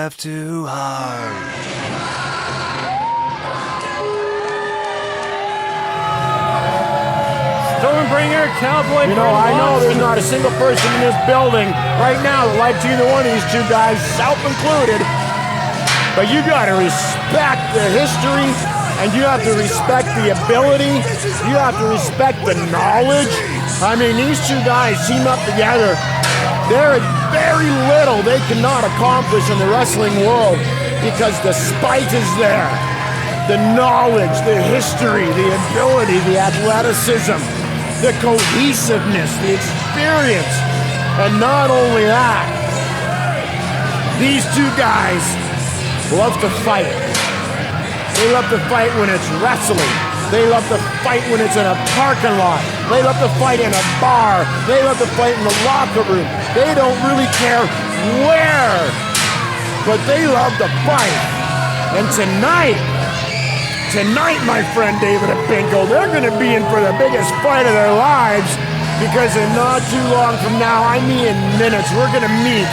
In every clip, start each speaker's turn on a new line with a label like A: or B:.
A: laugh too hard.
B: Stormbringer, Cowboy.
C: You know, I know there's not a single person in this building right now that likes either one of these two guys, self included. But you got to respect the history, and you have to respect the ability. You have to respect the knowledge. I mean, these two guys team up together. There is very little they cannot accomplish in the wrestling world because the spite is there. The knowledge, the history, the ability, the athleticism, the cohesiveness, the experience. And not only that, these two guys love to fight. They love to fight when it's wrestling. They love to fight when it's in a parking lot. They love to fight in a bar. They love to fight in the locker room. They don't really care where, but they love to fight. And tonight, my friend David and Pinko, they're going to be in for the biggest fight of their lives because in not too long from now, I mean in minutes, we're going to meet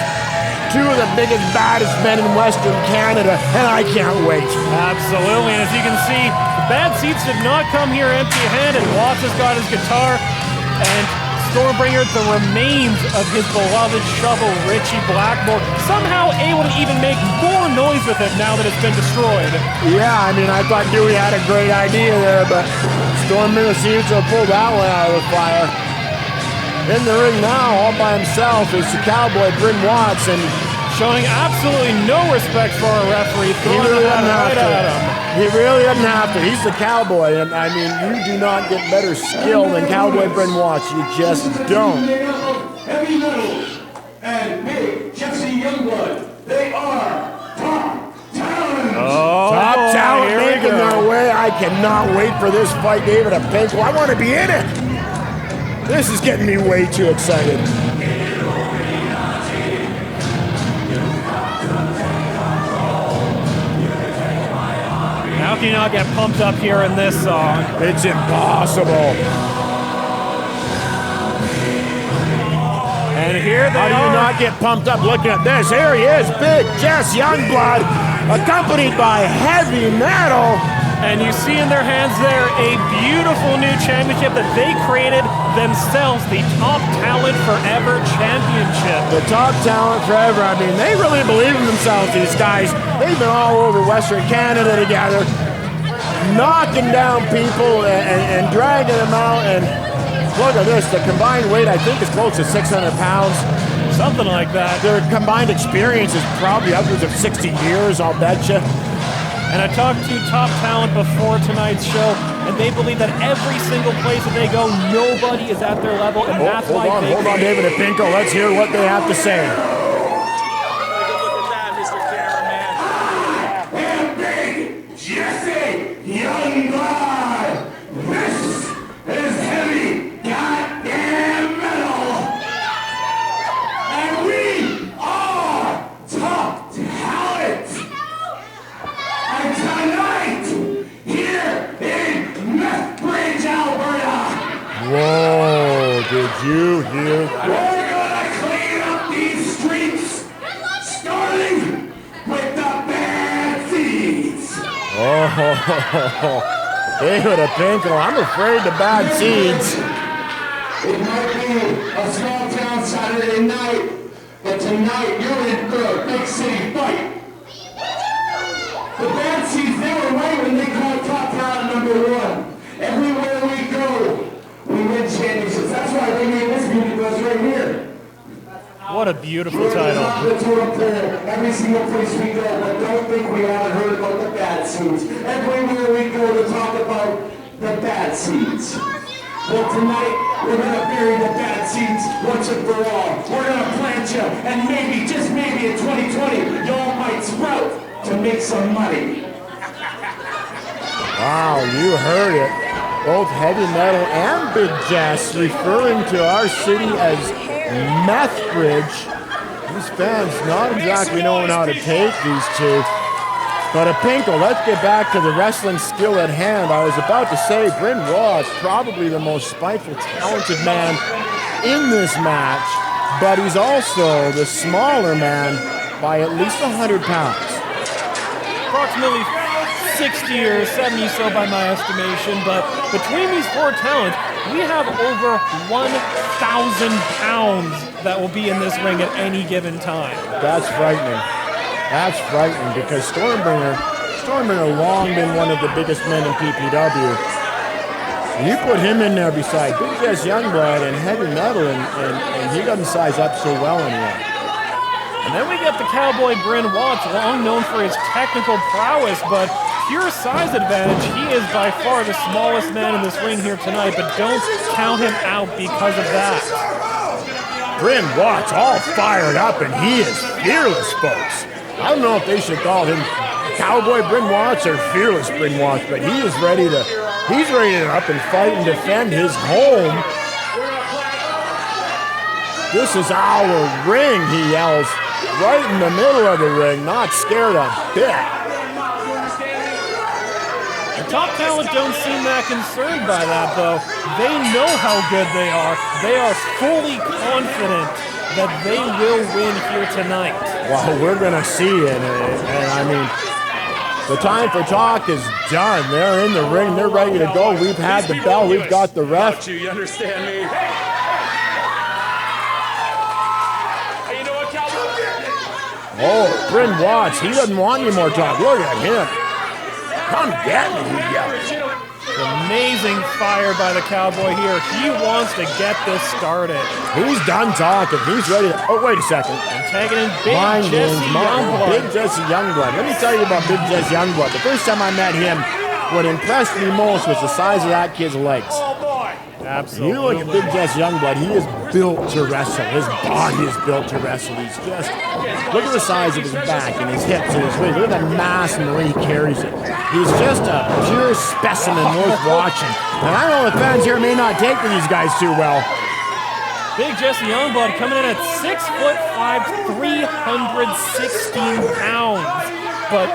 C: two of the biggest, baddest men in Western Canada, and I can't wait.
B: Absolutely, and as you can see, the Bad Seeds did not come here empty-handed. Watts has got his guitar, and Stormbringer, the remains of his beloved shovel, Richie Blackmore, somehow able to even make more noise with it now that it's been destroyed.
C: Yeah, I mean, I thought Dewey had a great idea there, but Stormbringer seems to have pulled that one out of the fire. In the ring now, all by himself, is the Cowboy, Bryn Watts, and
B: showing absolutely no respect for our referee, throwing
C: really
B: the hat right at him.
C: He really doesn't have to. He's the Cowboy, and I mean, you do not get better skill than Cowboy Bryn Watts. You just don't.
D: Heavy metal and big Jesse Youngblood. They are top talent.
C: Top talent making their way. I cannot wait for this fight, David and Pinko. I want to be in it. This is getting me way too excited.
B: How can you not get pumped up here in this song?
C: It's impossible.
B: And here they
C: are. How do you not get pumped up looking at this? Here he is, Big Jess Youngblood, accompanied by Heavy Metal.
B: And you see in their hands there a beautiful new championship that they created themselves, the Top Talent Forever Championship.
C: The Top Talent Forever. I mean, they really believe in themselves, these guys. They've been all over Western Canada together, knocking down people and dragging them out. And look at this, the combined weight, I think, is close to 600 pounds.
B: Something like that.
C: Their combined experience is probably upwards of 60 years, I'll bet you.
B: And I talked to Top Talent before tonight's show, and they believe that every single place that they go, nobody is at their level, and that's why they...
C: Hold on, David and Pinko. Let's hear what they have to say.
D: And big Jesse Youngblood. This is heavy goddamn metal. And we are top talent. And tonight, here in Lethbridge, Alberta.
C: Whoa, did you hear?
D: We're gonna clean up these streets, starting with the Bad Seeds.
C: Oh, David and Pinko, I'm afraid the Bad Seeds.
D: It might be a small town Saturday night, but tonight you're in for a big city fight. The Bad Seeds, they were right when they called Top Talent #1. Everywhere we go, we win championships. That's why they made this beauty bus right here.
B: What a beautiful title.
D: We're the totem pole every single place we go, but don't think we haven't heard about the Bad Seeds. Everywhere we go to talk about the Bad Seeds. Well, tonight, we're going to bury the Bad Seeds once and for all. We're going to plant you, and maybe, just maybe in 2020, y'all might sprout to make some money.
C: Wow, you heard it. Both Heavy Metal and Big Jess referring to our city as Methbridge. These fans not exactly knowing how to take these two. But Pinko, let's get back to the wrestling skill at hand. I was about to say Bryn Watts, probably the most spiteful, talented man in this match, but he's also the smaller man by at least 100 pounds.
B: Approximately 60 or 70 so by my estimation, but between these four talents, we have over 1,000 pounds that will be in this ring at any given time.
C: That's frightening. That's frightening because Stormbringer long been one of the biggest men in PPW. You put him in there beside Big Jess Youngblood and Heavy Metal, and he doesn't size up so well anymore.
B: And then we get the Cowboy Bryn Watts, long known for his technical prowess, but pure size advantage. He is by far the smallest man in this ring here tonight, but don't count him out because of that.
C: Bryn Watts all fired up, and he is fearless, folks. I don't know if they should call him Cowboy Bryn Watts or Fearless Bryn Watts, but he's ready to up and fight and defend his home. This is our ring, he yells, right in the middle of the ring, not scared a bit.
B: The top talent don't seem that concerned by that, though. They know how good they are. They are fully confident that they will win here tonight.
C: Well, we're going to see it, and I mean, the time for talk is done. They're in the ring. They're ready to go. We've had the bell. We've got the ref.
D: You understand me?
C: Oh, Bryn Watts. He doesn't want any more talk. Look at him. Come get me, he yells.
B: Amazing fire by the Cowboy here. He wants to get this started.
C: He's done talking. He's ready to... Oh, wait a second.
B: And tagging in Big Jesse Youngblood.
C: Big Jesse Youngblood. Let me tell you about Big Jesse Youngblood. The first time I met him, what impressed me most was the size of that kid's legs.
B: Absolutely.
C: You look at Big Jesse Youngblood, he is built to wrestle. His body is built to wrestle. He's just... Look at the size of his back and his hips and his waist. Look at the mass and the way he carries it. He's just a pure specimen worth watching. And I know the fans here may not take to these guys too well.
B: Big Jesse Youngblood coming in at 6'5", 316 pounds. But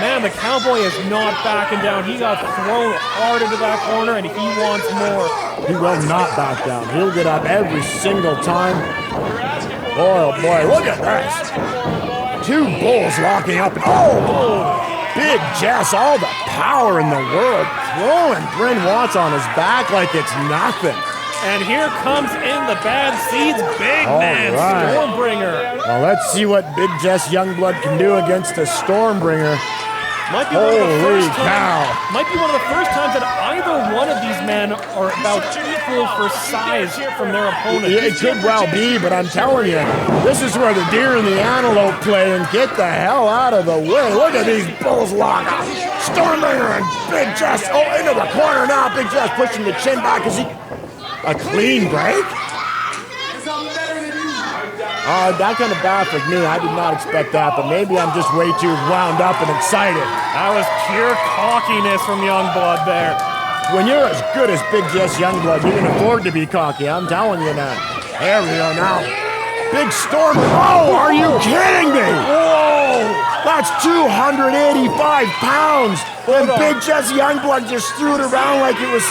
B: man, the Cowboy is not backing down. He got thrown hard into that corner, and he wants more.
C: He will not back down. He'll get up every single time. Oh boy, look at this. Two bulls locking up. Oh, Big Jess, all the power in the world, throwing Bryn Watts on his back like it's nothing.
B: And here comes in the Bad Seeds big man, right. Stormbringer.
C: Well, let's see what Big Jess Youngblood can do against the Stormbringer.
B: Might be one of the first times that either one of these men are about equal for size from their opponent.
C: It could well be, but I'm telling you, this is where the deer and the antelope play, and get the hell out of the way. Look at these bulls lock up. Stormbringer and Big Jess, into the corner now. Big Jess pushing the chin back. Is he a clean break? That kind of baffled me. I did not expect that, but maybe I'm just way too wound up and excited.
B: That was pure cockiness from Youngblood there.
C: When you're as good as Big Jess Youngblood, you can afford to be cocky. I'm telling you now. There we go now. Big Storm. Oh, are you kidding me? Whoa! That's 285 pounds. And Big Jess Youngblood just threw it around like it was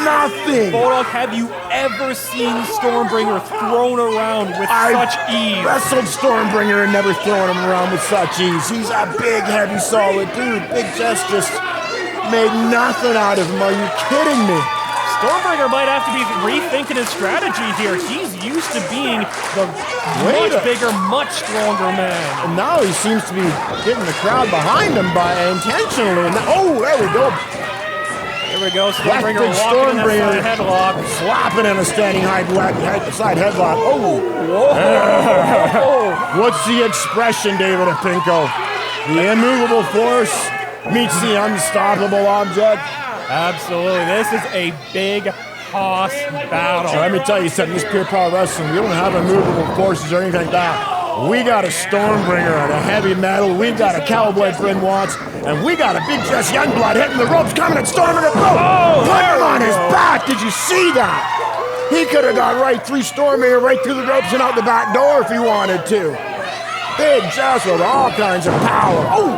C: nothing.
B: Bulldog, have you ever seen Stormbringer thrown around with such ease?
C: I wrestled Stormbringer and never thrown him around with such ease. He's a big, heavy, solid dude. Big Jess just made nothing out of him. Are you kidding me?
B: Stormbringer might have to be rethinking his strategy here. He's used to being the much bigger, much stronger man.
C: And now he seems to be getting the crowd behind him intentionally. There we go.
B: Here we go, Stormbringer walking in that side headlock.
C: Slapping in a standing side headlock. Oh! Whoa! What's the expression, David Apinko? The immovable force meets the unstoppable object.
B: Absolutely. This is a big hoss battle.
C: So let me tell you something. This pure power wrestling, we don't have immovable forces or anything like that. We got a Stormbringer and a Heavy Metal. We got a Cowboy Bryn Watts. And we got a Big Jess Youngblood hitting the ropes, coming at Stormbringer. Put him on his back. Did you see that? He could have got right through Stormbringer, right through the ropes and out the back door if he wanted to. Big Jess with all kinds of power. Oh!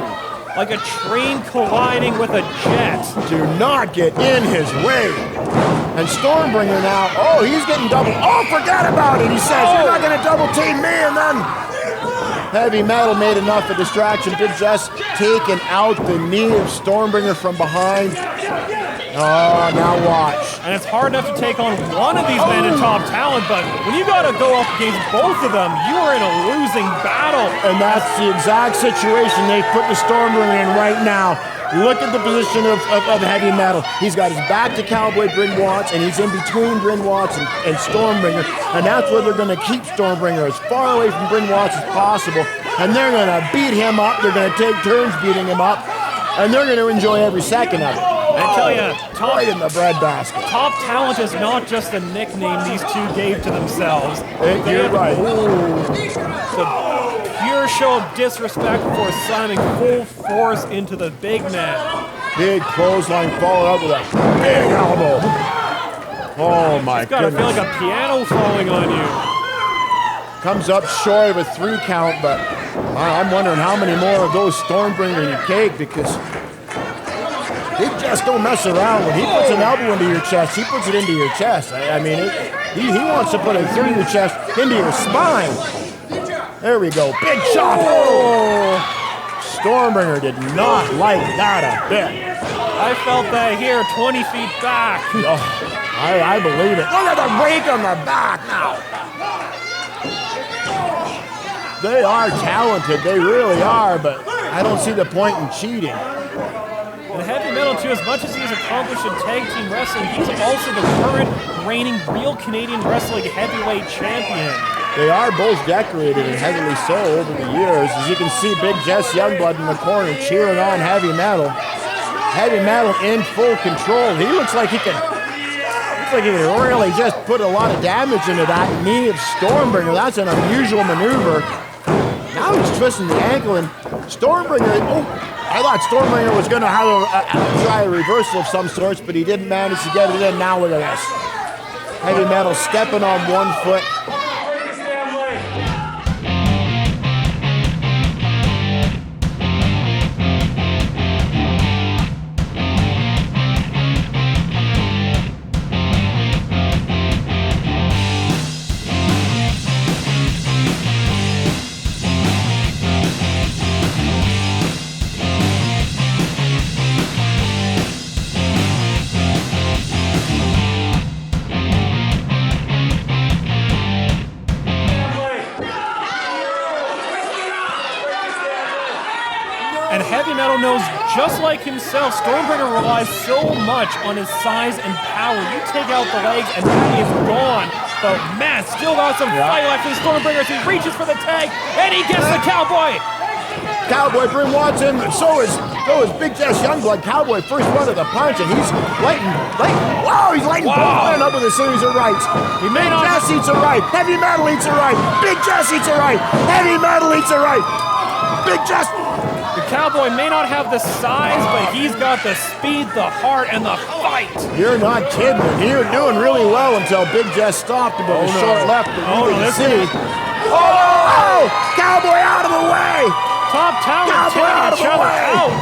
B: Like a train colliding with a jet.
C: Do not get in his way. And Stormbringer now, he's getting double. Oh, forget about it, he says. You're not going to double team me, and then Heavy Metal made enough of distraction. Big Jess taking out the knee of Stormbringer from behind. Oh, now watch.
B: And it's hard enough to take on one of these men in Top Talent, but when you got to go up against both of them, you are in a losing battle.
C: And that's the exact situation they put the Stormbringer in right now. Look at the position of Heavy Metal. He's got his back to Cowboy Bryn Watts, and he's in between Bryn Watts and Stormbringer. And that's where they're going to keep Stormbringer as far away from Bryn Watts as possible. And they're going to beat him up. They're going to take turns beating him up. And they're going to enjoy every second of it.
B: I tell you,
C: right in the breadbasket.
B: Top Talent is not just a nickname these two gave to themselves.
C: You're right.
B: The pure show of disrespect before slamming full force into the big man.
C: Big clothesline followed up with a big elbow. Oh my goodness.
B: It's gotta feel like a piano falling on you.
C: Comes up short of a 3 count, but I'm wondering how many more of those Stormbringer you take, because they just don't mess around. When he puts an elbow into your chest, he puts it into your chest. I mean, he wants to put it through your chest, into your spine. There we go. Big chop. Oh. Stormbringer did not like that a bit.
B: I felt that here, 20 feet back.
C: Oh, I believe it. Look at the rake on the back now. They are talented. They really are, but I don't see the point in cheating.
B: And Heavy Metal, too, as much as he's accomplished in tag team wrestling, he's also the current reigning real Canadian wrestling heavyweight champion. They
C: are both decorated, and heavily so over the years. As you can see, Big Jess Youngblood in the corner cheering on Heavy Metal. Heavy Metal in full control. He looks like he can really just put a lot of damage into that knee of Stormbringer. That's an unusual maneuver. Now he's twisting the ankle, and Stormbringer, I thought Stormbringer was going to have try a reversal of some sorts, but he didn't manage to get it in. Now look at this. Heavy Metal stepping on one foot.
B: And Heavy Metal knows, just like himself, Stormbringer relies so much on his size and power. You take out the legs and that is gone. But man, still got some fight left in Stormbringer as he reaches for the tag, and he gets the Cowboy.
C: Cowboy Bryn Watson, so is Big Jess Youngblood. Cowboy first one of the punch, and he's lighting both men up with a series of rights. Big Jess eats a right, Heavy Metal eats a right, Big Jess eats a right, Heavy Metal eats a right, Big Jess.
B: The Cowboy may not have the size, but he's got the speed, the heart, and the fight.
C: You're not kidding. He was doing really well until Big Jess stopped him with a short left. Cowboy out of the way.
B: Top Talent taking each other out.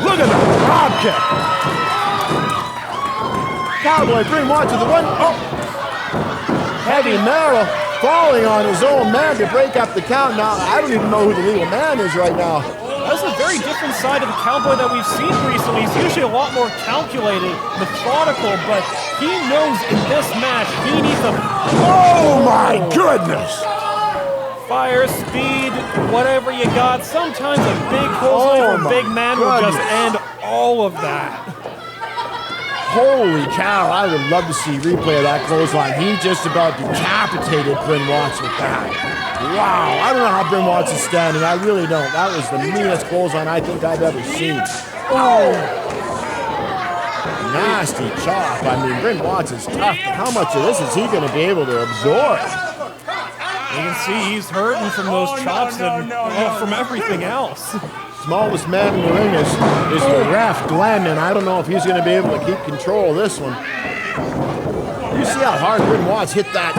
C: Look at the drop kick. Cowboy Bryn Watson to the one. Heavy Metal falling on his own man to break up the count. Now, I don't even know who the legal man is right now.
B: That's a very different side of the Cowboy that we've seen recently. He's usually a lot more calculated, methodical, but he knows in this match he needs a...
C: Oh my goodness!
B: Fire, speed, whatever you got. Sometimes a big clothesline from Big Man will just end all of that.
C: Holy cow, I would love to see a replay of that clothesline. He just about decapitated Bryn Watts with that. Wow, I don't know how Bryn Watts is standing. I really don't. That was the meanest clothesline I think I've ever seen. Oh! Nasty chop. I mean, Bryn Watts is tough, but how much of this is he going to be able to absorb?
B: You can see he's hurting from those chops and from everything else.
C: Smallest man in the ring is the ref, Glenn, and I don't know if he's going to be able to keep control of this one. You see how hard Bryn Watts hit that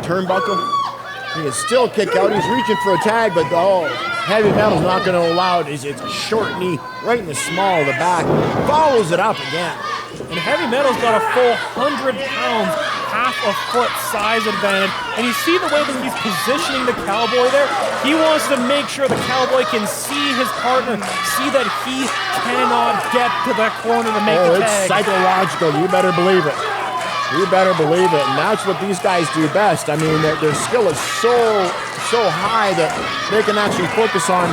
C: turnbuckle? He can still kick out. He's reaching for a tag, but Heavy Metal's not going to allow it. It's a short knee right in the small of the back. Follows it up again.
B: And Heavy Metal's got a full 100 pounds half a foot size advantage. And you see the way that he's positioning the Cowboy there? He wants to make sure the Cowboy can see his partner, see that he cannot get to that corner to make the tag.
C: It's psychological. You better believe it. You better believe it. And that's what these guys do best. I mean, their skill is so high that they can actually focus on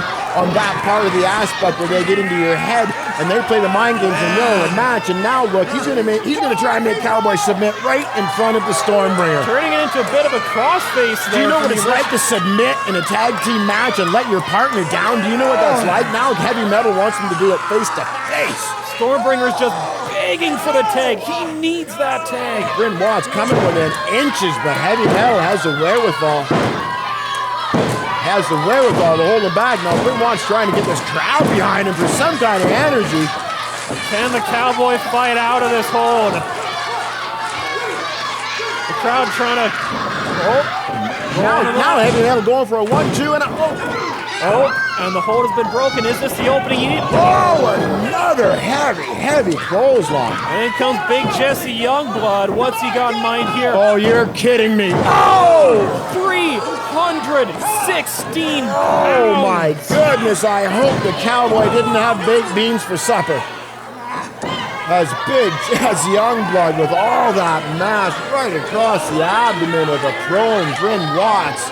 C: that part of the aspect where they get into your head and they play the mind games and know the match. And now look, he's gonna try and make Cowboy submit right in front of the Stormbringer.
B: Turning it into a bit of a crossface there.
C: Do you know what it's like to submit in a tag team match and let your partner down? Do you know what that's like? Now Heavy Metal wants him to do it face to face.
B: Stormbringer's just begging for the tag. He needs that tag.
C: Bryn Watts coming within inches, but Heavy Metal has the wherewithal. To hold it back. Now Bryn Watts trying to get this crowd behind him for some kind of energy.
B: Can the Cowboy fight out of this hold? The crowd trying to...
C: Now Heavy Metal going for a 1-2 and a...
B: And the hold has been broken. Is this the opening you need?
C: Another heavy clothesline.
B: And in comes Big Jesse Youngblood. What's he got in mind here?
C: Oh, you're kidding me.
B: 316 pounds.
C: Oh my goodness, I hope the Cowboy didn't have baked beans for supper. As Big Jesse Youngblood with all that mass right across the abdomen of a prone Bryn Watts.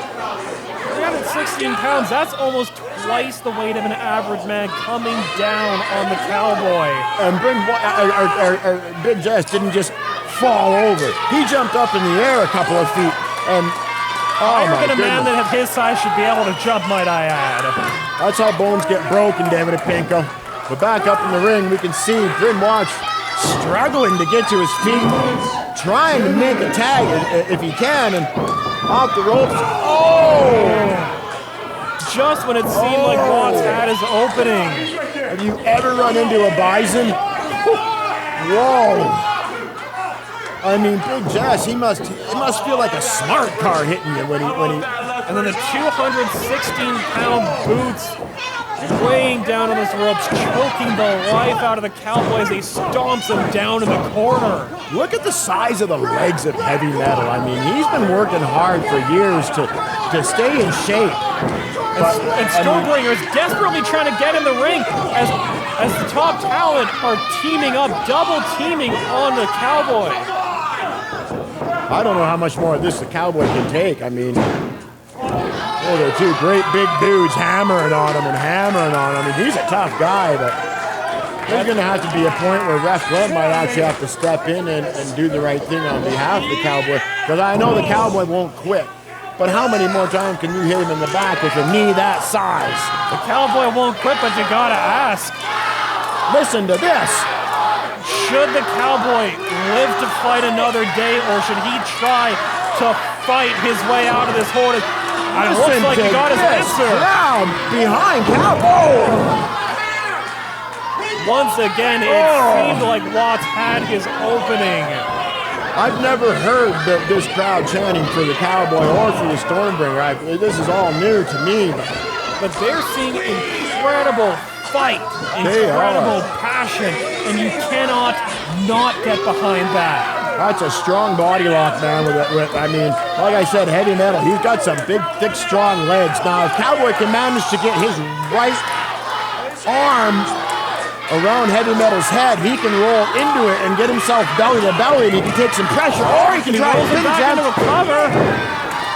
B: 316 pounds, that's almost twice the weight of an average man coming down on the Cowboy.
C: And Big Jess didn't just fall over. He jumped up in the air a couple of feet and
B: higher than a man that of his size should be able to jump, might I add.
C: That's how bones get broken, David Pinko. But back up in the ring, we can see Bryn Watts struggling to get to his feet, trying to make a tag if he can, and off the ropes.
B: Just when it seemed like Watts had his opening.
C: Have you ever run into a bison? Whoa. I mean, Big Jess, it must feel like a smart car hitting you when he.
B: And then the 216-pound boots weighing down on those ropes, choking the life out of the Cowboy as he stomps him down in the corner.
C: Look at the size of the legs of Heavy Metal. I mean, he's been working hard for years to stay in shape.
B: And Stormbringer is desperately trying to get in the ring as the top talent are teaming up, double teaming on the Cowboy.
C: I don't know how much more of this the Cowboy can take. I mean, they're two great big dudes hammering on him. I mean, he's a tough guy, but there's going to have to be a point where Ref Glenn might actually have to step in and do the right thing on behalf of the Cowboy. Because I know the Cowboy won't quit. But how many more times can you hit him in the back with a knee that size?
B: The Cowboy won't quit, but you got to ask.
C: Listen to this.
B: Should the Cowboy live to fight another day, or should he try to fight his way out of this hold? It looks like he got his answer.
C: Down behind Cowboy.
B: Once again, it seemed like Watts had his opening.
C: I've never heard this crowd chanting for the Cowboy or for the Stormbringer. This is all new to me.
B: But they're seeing incredible fight, incredible passion, and you cannot not get behind that.
C: That's a strong body lock, man. I mean, like I said, Heavy Metal, he's got some big, thick, strong legs. Now, if Cowboy can manage to get his right arm around Heavy Metal's head, he can roll into it and get himself belly to belly, and he can take some pressure, or he can try to pin him
B: into a cover.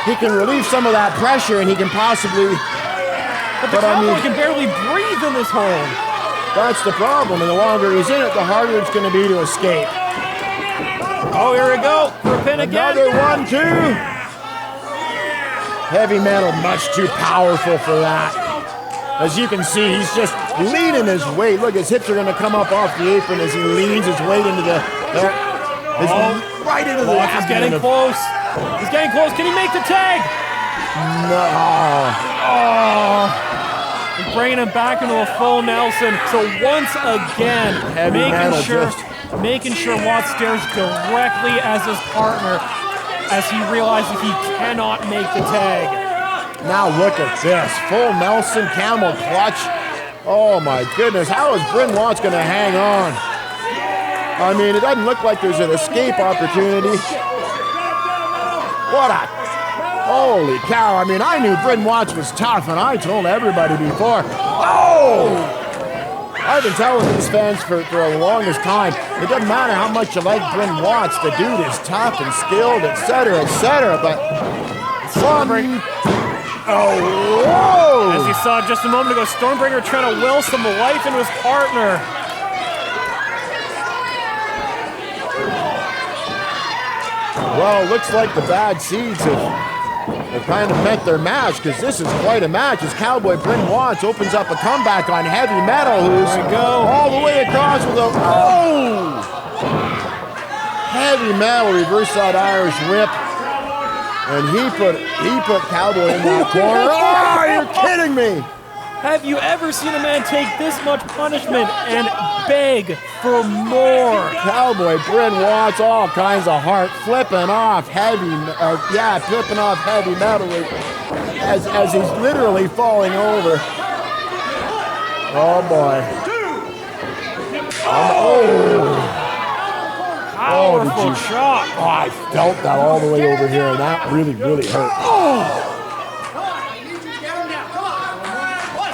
C: He can relieve some of that pressure, and he can possibly...
B: But the Cowboy can barely breathe in this hold.
C: That's the problem, and the longer he's in it, the harder it's going to be to escape.
B: Oh, here we go. For a pin again.
C: Another 1-2. Heavy Metal, much too powerful for that. As you can see, he's just leaning his weight. Look, his hips are going to come up off the apron as he leans his weight into the... right into the...
B: He's getting close. He's getting close. Can he make the tag?
C: No.
B: He's bringing him back into a full Nelson. So once again, making sure Watts stares directly as his partner as he realizes he cannot make the tag.
C: Now look at this. Full Nelson camel clutch. Oh my goodness. How is Bryn Watts going to hang on? I mean, it doesn't look like there's an escape opportunity. What a... Holy cow. I mean, I knew Bryn Watts was tough, and I told everybody before. Oh! I've been telling these fans for the longest time, it doesn't matter how much you like Bryn Watts, the dude is tough and skilled, etc., but
B: As you saw just a moment ago, Stormbringer trying to will some life into his partner.
C: Well, it looks like the Bad Seeds have kind of met their match, because this is quite a match as Cowboy Bryn Watts opens up a comeback on Heavy Metal, who's all the way across with a... Oh! Heavy Metal reversed that Irish whip, and he put Cowboy in that corner. Oh, you're kidding me!
B: Have you ever seen a man take this much punishment and beg for more?
C: Cowboy Bryn Watts, all kinds of heart, flipping off Heavy Metal as he's literally falling over. Oh boy.
B: Powerful shot.
C: Oh, I felt that all the way over here, and that really, really hurt. Oh!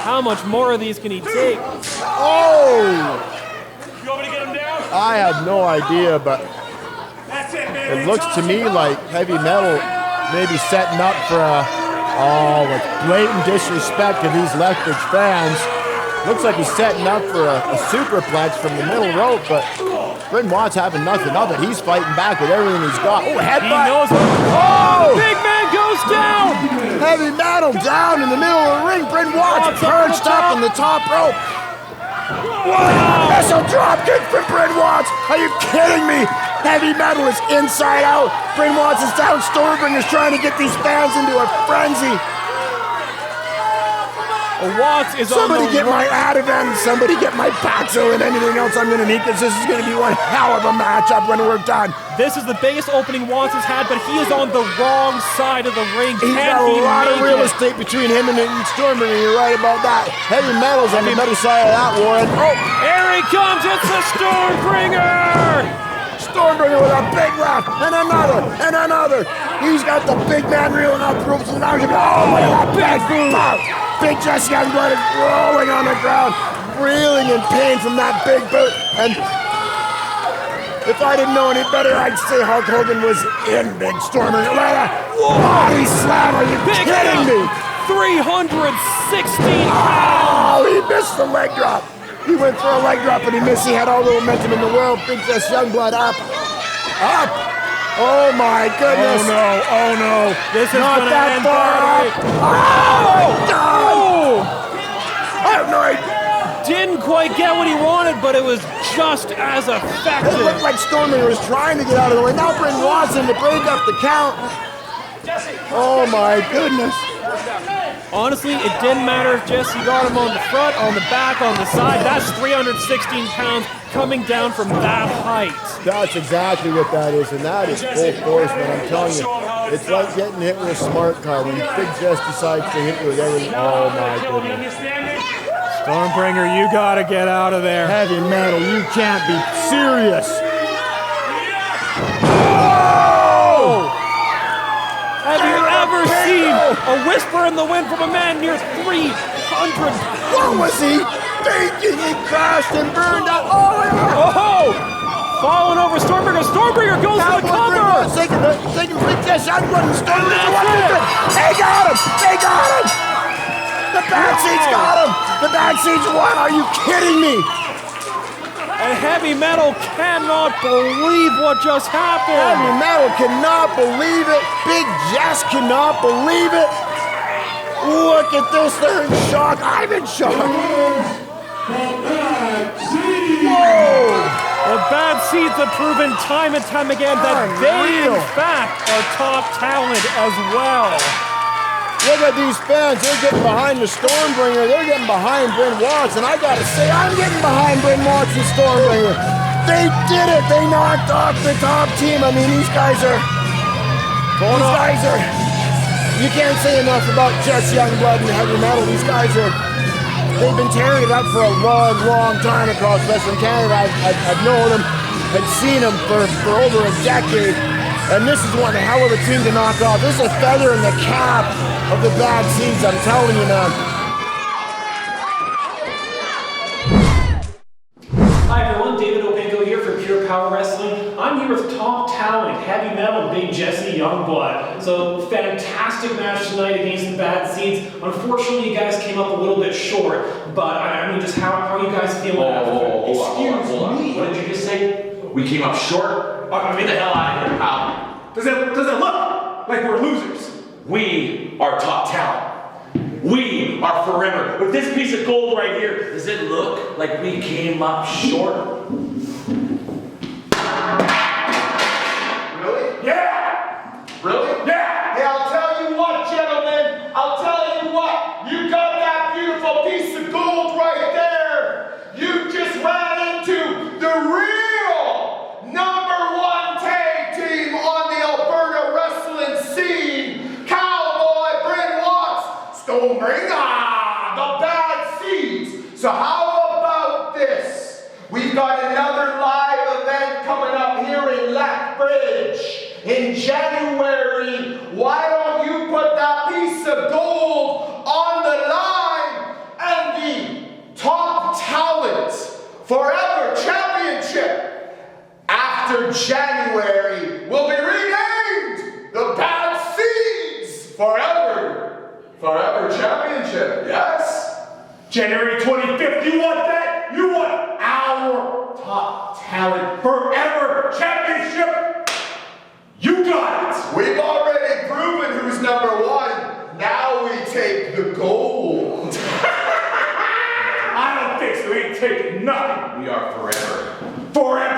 B: How much more of these can he take?
C: Oh!
A: You want me to get him down?
C: I have no idea, but
A: That's it, man.
C: it looks to me like Heavy Metal maybe setting up for with blatant disrespect to these Lethbridge fans. Looks like he's setting up for a superplex from the middle rope, but Bryn Watts having nothing of it. He's fighting back with everything he's got. Oh, headbutt!
B: He knows what...
C: Oh!
B: Big man goes down!
C: Heavy Metal down in the middle of the ring. Bryn Watts perched up in the top rope. Wow! That's a drop kick from Bryn Watts. Are you kidding me? Heavy Metal is inside out. Bryn Watts is down. Stormbringer's trying to get these fans into a frenzy.
B: Watts is
C: Somebody
B: on the
C: get my Ativan, somebody get my Paxo, and anything else I'm going to need, because this is going to be one hell of a matchup when we're done.
B: This is the biggest opening Watts has had, but he is on the wrong side of the ring.
C: He's got a lot of real estate between him and Stormbringer. You're right about that. Heavy Metal's on the other side of that, Warren. Oh,
B: here he comes. It's the Stormbringer.
C: Stormbringer with a big left, and another. He's got the big man reeling up ropes, and now he's oh, look at that big boot. Big Jesse Youngblood is rolling on the ground, reeling in pain from that big boot. And if I didn't know any better, I'd say Hulk Hogan was in Big Stormbringer. Body slam, are you kidding me?
B: 316
C: Oh, he missed the leg drop. He went for a leg drop and he missed. He had all the momentum in the world. Big Jesse Youngblood up. Oh my goodness.
B: Oh no. This is
C: not that far up. Oh my God. I have no idea.
B: Didn't quite get what he wanted, but it was just as effective.
C: It looked like Stormbringer was trying to get out of the way. Now Bryn Watts in to break up the count. Oh my goodness.
B: Honestly, it didn't matter if Jesse got him on the front, on the back, on the side. That's 316 pounds coming down from that height.
C: That's exactly what that is, and that is full force, man. I'm telling you, it's like getting hit with a smart car when Big Jess decides to hit you with everything. Oh my goodness.
B: Stormbringer, you gotta get out of there.
C: Heavy Metal, you can't be serious.
B: Have you ever seen a whisper in the wind from a man near 300?
C: What was he thinking? He crashed and burned up.
B: Oh! Falling over Stormbringer. Stormbringer goes for the cover.
C: Taking Big Jess Youngblood and Stormbringer. They got him. They got him. The Bad Seeds got him. The Bad Seeds won. Are you kidding me?
B: And Heavy Metal cannot believe what just happened.
C: Heavy Metal cannot believe it. Big Jess cannot believe it. Look at this. They're in shock. I'm in shock. Whoa.
B: The Bad Seeds have proven time and time again that they, in fact, are top talent as well.
C: Look at these fans. They're getting behind the Stormbringer. They're getting behind Bryn Watts. And I got to say, I'm getting behind Bryn Watts and Stormbringer. They did it. They knocked off the top team. I mean, these guys are... You can't say enough about Jesse Youngblood and Heavy Metal. These guys are... They've been tearing it up for a long, long time across Western Canada. I've known them, had seen them for over a decade. And this is one hell of a team to knock off. This is a feather in the cap of the Bad Seeds, I'm telling you now.
B: Hi everyone, David Openko here for Pure Power Wrestling. I'm here with top talent, heavy metal, Big Jesse Youngblood. So fantastic match tonight against the Bad Seeds. Unfortunately, you guys came up a little bit short, but I mean, just how are you guys feeling after it?
E: Excuse me. What did you just say? We came up short? I mean, get the hell out of here, pal.
A: Does it look like we're losers?
E: We are top talent. We are forever. With this piece of gold right here, does it look like we came up short?
F: Really?
A: Yeah!
F: Really?
A: Yeah!
F: Hey, I'll tell you what, gentlemen. I'll tell you what. You got that beautiful piece of gold right there. You just ran into the real #1 tag team on the Alberta wrestling scene. Cowboy, Brent Watts, Stormbringer, the Bad Seeds. So how about this? We've got another live event coming up here in Lethbridge in January. Why don't you put that piece of gold on the line and the Top Talent Forever Championship after January will be renamed the Bad Seeds Forever Championship, yes?
A: January 25th, you want that? You want our Top Talent Forever Championship? You got it!
F: We've already proven who's #1. Now we take the gold.
A: I don't think so. We ain't taking nothing.
E: We are forever.
A: Forever!